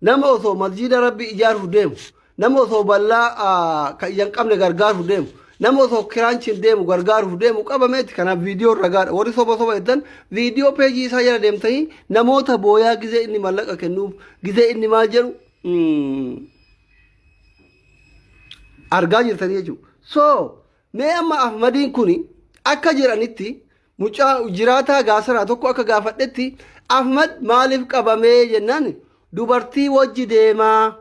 nama osoo masjiida rabbi ijaaruuf deemu nama osoo ballaa kan ijaan qabne gargaaruuf deemu nama osoo kiraanchiin deemu gargaaruuf deemu qabameeti. Kanaaf viidiyoo ragaadha. Warri soba jedhan viidiyoo peejii isaa jala deemtanii namoota booyaa gizee inni mallaqa kennuuf gizee inni maal jedhu argaa jirtanii jechuudha. So mee amma Ahmadiin kuni akka jedhanitti mucaa jiraataa gaasaraa tokko akka gaafadhetti Ahmad maaliif qabamee jennaan dubartii wajji deemaa.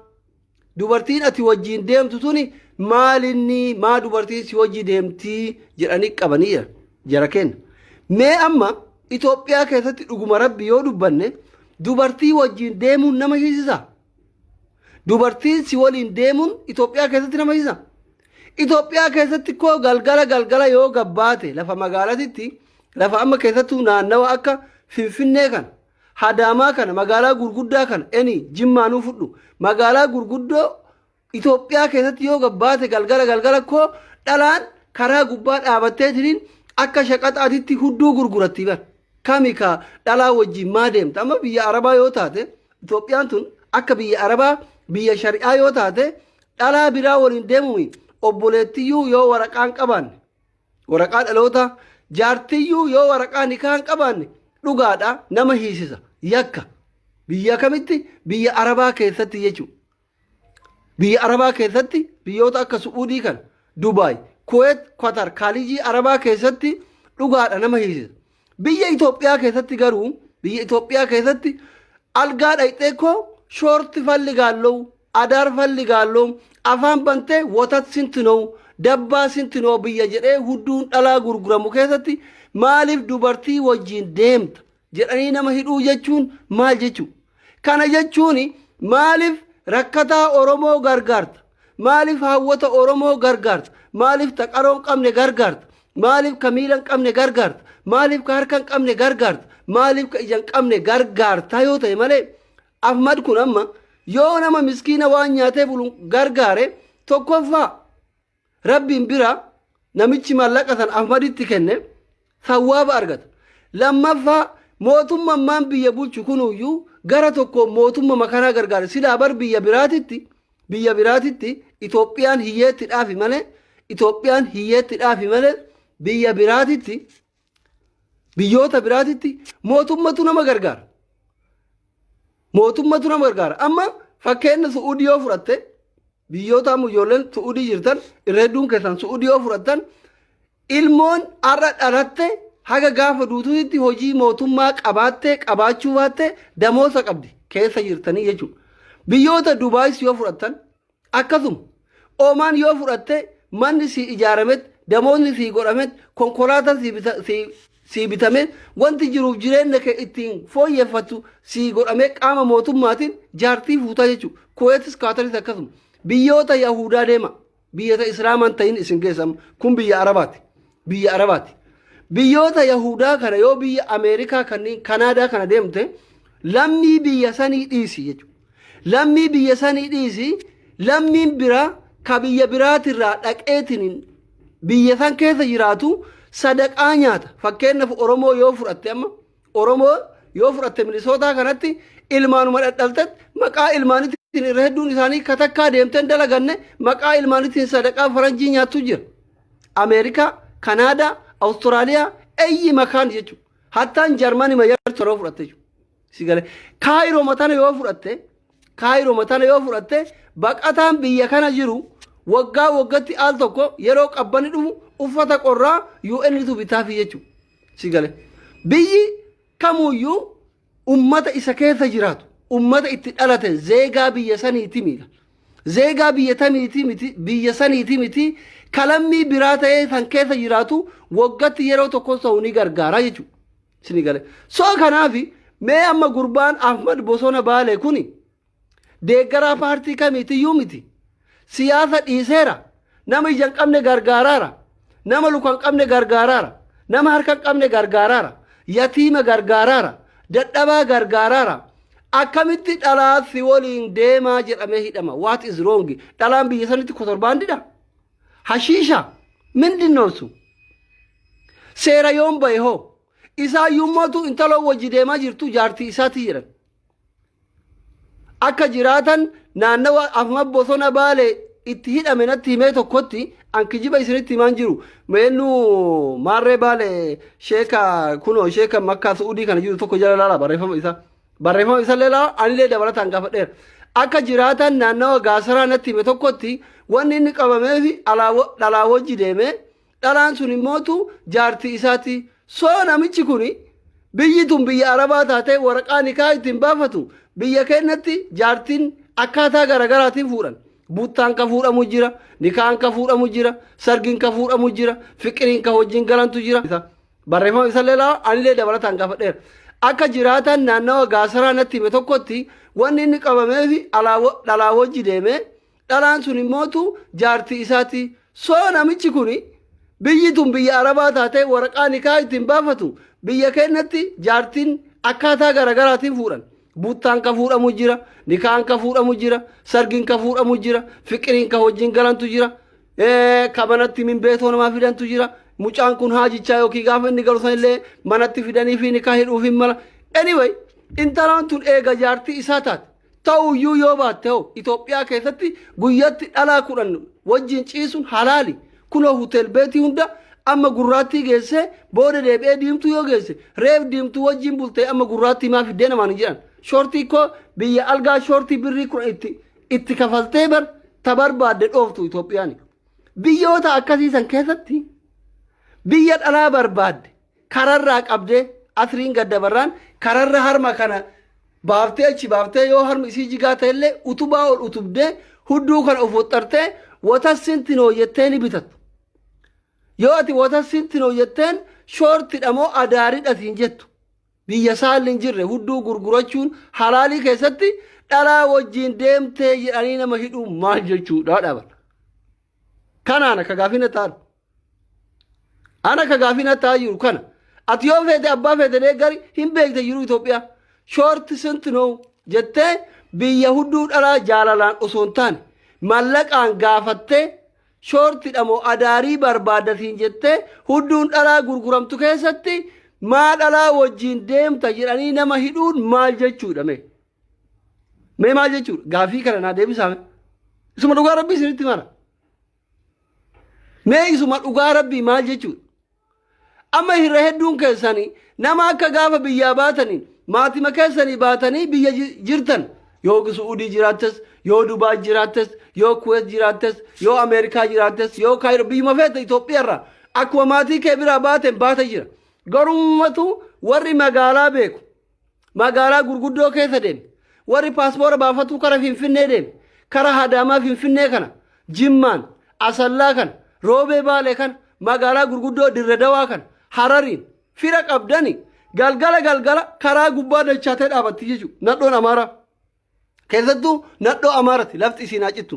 Dubartiin ati wajjiin deemtu suni maalinni maa dubartiin si wajji deemtii jedhanii qabanii jara kenna. Mee amma Itoophiyaa keessatti dhuguma rabbi yoo dubbanne dubartii wajjiin deemuun nama hiisisa. Dubartiin si waliin deemuun Itoophiyaa keessatti nama hiisisa. Itoophiyaa keessatti koo galgala yoo gabbaate lafa magaalatitti lafa amma keessattuu naannawa akka Finfinnee kana Hadaamaa kana magaalaa gurguddaa kana eni Jimmaanuu fudhu magaalaa gurguddoo Itoophiyaa keessatti yoo gabbaate galgala koo dhalaan karaa gubbaa dhaabattee tiriin akka shaqaxaatitti hudduu gurguratti bar kamika dhalaa wajjin maa deemta. Amma biyya Arabaa yoo taate Itoophiyaan tun akka biyya Arabaa biyya shari'aa yoo taate dhalaa biraa waliin deemuun obboleettiyyuu yoo waraqaan qabaanne waraqaa dhaloota jaartiyyuu yoo waraqaa nikaan qabaanne dhugaadha nama hiisisa yakka. Biyya kamitti biyya Arabaa keessatti jechuudha. Biyya Arabaa keessatti biyyoota akka Su'uudii kan Dubaay Kuwait Qatar Kaalijii Arabaa keessatti dhugaadha nama hiisisa. Biyya Itoophiyaa keessatti garuu biyya Itoophiyaa keessatti algaa dhayxee koo shoorti falli gaalloo adaar falli gaalloo afaan bantee wotat sintinoo dabbaa sintinoo biyya jedhee hudduun dhalaa gurguramu keessatti maaliif dubartii wajjiin deemta jedhanii nama hidhuu jechuun maal jechuudha. Kana jechuun maaliif rakkataa Oromoo gargaarta maaliif hawwata Oromoo gargaarta maaliif taqaroon qabne gargaarta maaliif kamiilan qabne gargaarta maaliif ka harkan qabne gargaarta maaliif ka ijan qabne gargaarta yoo ta'e malee Ahmad kun amma yoo nama miskiina waan nyaatee bulu gargaare tokkoffaa rabbiin bira namichi mallaqa san Ahmaditti kenne sawwaaba argata. Lammaffaa mootummaan biyya bulchu kunuyyuu gara tokko mootummaa kanaa gargaare silaa bar biyya biraatitti Itoophiyaan hiyyeetti dhaafi malee biyya biraatitti biyyoota biraatitti mootummatu nama gargaara. Amma fakkeenya Su'uudii yoo fudhatte biyyoota amma ijoolleen Su'uudii jirtan irra hedduun keessan Su'uudii yoo fudhattan ilmoon har'a dhalatte haga gaafa duutuutti hojii mootummaa qabaachuu baatte damoosa qabdi keessa jirtanii jechuudha. Biyyoota Dubaayis yoo fudhattan akkasuma Oomaan yoo fudhatte manni si ijaaramet damoonni si godhamet konkolaataan si bitamet wanti jiruuf jireenya kee ittiin fooyyeffattu si godhamee qaama mootummaatiin jaartii fuutaa jechuudha. Kuweetis Qaataris akkasuma biyyoota Yahudaa deema biyyoota Islaamaan ta'in isin keessam kun biyya Arabaati. Biyyoota Yahudaa kana yoo biyya Ameerikaa kanneen Kanaadaa kana deemte lammii biyya sanii dhiisi jechuudha. Lammii biyya sanii dhiisi lammiin biraa ka biyya biraatirraa dhaqeetiin biyya san keessa jiraatu sadaqaa nyaata. Fakkeenyaaf Oromoo yoo fudhatte Minisootaa kanatti ilmaanuma dhadhaltetti maqaa ilmaanitiin irra hedduun isaanii katakkaa deemteen dalaganne maqaa ilmaanitiin sadaqaa faranjii nyaattu jira. Ameerikaa, Kanaadaa, Awustiraaliyaa ayyi makaan jechuudha. Hattaan Jarmanii mayyartu yeroo fudhatte jechuudha. Kaayiroo matana yoo fudhatte baqataan biyya kana jiru waggaatti al tokko yeroo qabbani dhufu uffata qorraa UNtu bitaafi jechuudha. Biyyi kamuyyuu ummata isa keessa jiraatu ummata itti dhalate zeegaa biyya saniiti miti. Zeegaa biyya saniiti miti kalammii biraa ta'ee san keessa jiraatu waggaatti yeroo tokko ta'u ni gargaara jechuudha. Soo kanaafi mee amma gurbaan Ahmad Bosona Baalee kuni deeggaraa paartii kamiitiyyuu miti. Siyaasa dhiiseera. Nama ija hin qabne gargaaraara. Nama luka hin qabne gargaaraara. Nama harka hin qabne gargaaraara. Yatiima gargaaraara. Dadhabaa gargaaraara. Akkamitti dhalaa si waliin deemaa jedhamee hidhama. What is wrong? Dhalaan biyya sanitti kotorbaandidha. Hashiisha. Mindinnoonsu. Seera yoon bahe hoo. Isaa yummootu intaloo wajji deemaa jirtu jaartii isaati jedhan. akka jiraatan naannawa afma bosona baale itti hidhame natti himee tokkotti an kijiba isinitti himaan jiru meennu maarree baale sheeka kunoo sheeka makkaa su'udii kana jiru tokko jala laala barreeffama isa leelaa anillee dabalataan gaafadheera akka jiraatan naannawa gaasaraa natti hime tokkotti wanni inni qabameefi dhalaa wajji deeme dhalaan sun immootu jaartii isaati soo namichi kuni biyyi tun biyya arabaa taatee waraqaa nikaa ittiin baafatu biyya keenyatti jaartiin akkaataa garagaraatiin fuudhan buuttaan ka fuudhamu jira nikaan ka fuudhamu jira sargiin ka fuudhamu jira fiqiriin ka wajjin galantu jira barreeffama isa leelaa anillee dabalataan gaafadheera akka jiraatan naannawa gaasaraa natti hime tokkotti wanni inni qabameefi dhalaa wajji deeme dhalaan sun immootu jaartii isaati soo namichi kuni biyyi tun biyya arabaa taatee waraqaa nikaa ittiin baafatu biyya keenyatti jaartiin akkaataa garagaraatiin fuudhan buuttaan ka fuudhamu jira nikaan ka fuudhamu jira sargiin ka fuudhamu jira fiqiriin ka wajjin galantu jira kabanatti min beetoo namaa fidantu jira mucaan kun haajichaa yookiin gaafa inni galu sanillee manatti fidanii fi nikaa hidhuuf hin mala anyway intalaan tun eega jaartii isaa taate ta'uyyuu yoo baatte hoo Itoophiyaa keessatti guyyatti dhalaa 10 wajjin ciisuun halaali kunoo hotel beetii hunda amma gurraattii geesse booda deebi'ee diimtuu yoo geesse reef diimtuu wajjin bultee amma gurraattii maa fiddee namaan jedhan shoortii koo biyya algaa shoortii birrii kun itti kafaltee bar ta barbaadde dhooftu Itoophiyaan biyyoota akkasiisan keessatti biyya dhalaa barbaadde kararraa qabdee asriin gaddabarraan kararra harma kana baaftee achi baaftee yoo harmi isii jigaa ta'ellee utubaa ol utubdee hudduu kana of waxxartee watassintiin hojjettee ni bitattu yoo ati watassintiin hojjetteen shoortidha moo adaaridhatiin jettu biyya saalli hin jirre hudduu gurgurachuun halaalii keessatti dhalaa wajjiin deemtee jedhanii nama hidhuu maal jechuudha dhaban kanaan akka gaafina taa'u ana akka gaafina taa'u jiru kana ati yoo feete abbaa feete deeggari hin beekte jiru Itoophiyaa shoorti sintinoo jettee biyya hudduu dhalaa jaalalaan osoo hin taane mallaqaan gaafattee shoortidha moo adaarii barbaadatiin jettee hudduun dhalaa gurguramtu keessatti maa dhalaa wajjiin deemta jedhanii nama hidhuun maal jechuudha mee maal jechuudha gaafii kana naa deebisaame isuma dhugaa rabbii isinitti mara mee isuma dhugaa rabbii maal jechuudha amma hirra hedduun keessanii nama akka gaafa biyyaa baataniin maatima keessanii baatanii biyya jirtan yoo Suudii jiraattes yoo Dubaay jiraattes yoo Kuwait jiraattes yoo Ameerikaa jiraattes yoo Kaayiroo biyyuma feete Itoophiyaarraa akkuma maatii kee biraa baateen baata jira garummatu warri magaalaa beeku magaalaa gurguddoo keessa deeme warri paaspoora baafatu kara Finfinnee deeme kara Hadaamaa Finfinnee kana Jimmaan Asallaa kana Roobee Baalee kana magaalaa gurguddoo Dirre Dawaa kana Harariin fira qabdani galgala karaa gubbaa dachaatee dhaabatti jechuudha nadhoon Amaaraa keessattuu nadhoo Amaaraatti lafti isiin haa cittu